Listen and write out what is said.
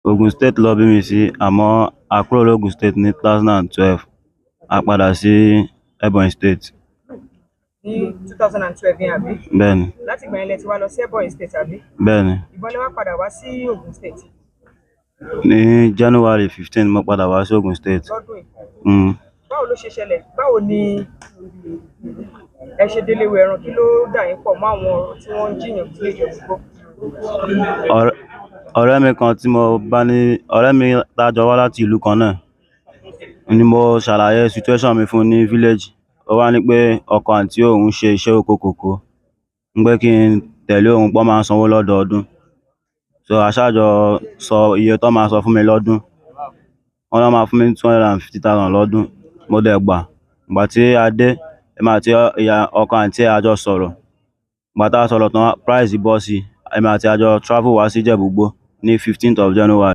Ogun State ló bí mi sí, àmọ́ a kúrò l'Ogun State ní 2012. A padà sí Ebonyi State. Ní 2012 yẹn àbí? Bẹ́ẹ̀ni, Láti ìgbà yẹn lẹ ti wá lọ sí Ebonyi State àbí? bẹ́ẹ̀ni. Ìgbà wo lẹ wá padà wá sí Ogun State Ní January 15 mo padà wá sí Ogun State. lọ́dún yìí? Mm. Báwo ló ṣe ṣẹlẹ̀? Báwo ni ẹ ṣe délé wo ẹran? Kí ló dà yín pọ̀ mọ́ àwọn tí wọ́n ń jiyàn sí Ìjẹ̀bú-Igbó? Ọ̀rẹ́ mi kan tí mo bá ní ọ̀rẹ́ mi tá jọ wá láti ìlú kan náà ni mo ṣàlàyé situation mi fún ní village. Ó wá ní pé ọkọ àǹtí òun ṣe iṣẹ́ oko kòkó, ń pé kí n tẹ̀lé òun pé wọ́n máa ń sanwó lọ́dọọdún. So a ṣáà jọ sọ iye tó máa san fún mi lọ́dún. Wọ́n ní wọ́n máa fún mi ní 250,000 lọ́dún. Mo dẹ̀ gbà. Ìgbà tí a dé, èmi àti ọkọ àǹtí ẹ̀ a jọ sọ̀rọ̀. Ìgbà tá a sọ̀rọ̀ tán, price bọ́ sí. Èmi àti a jọ travel wá sí Ìjẹ̀bú-Igbó ní 15th of January.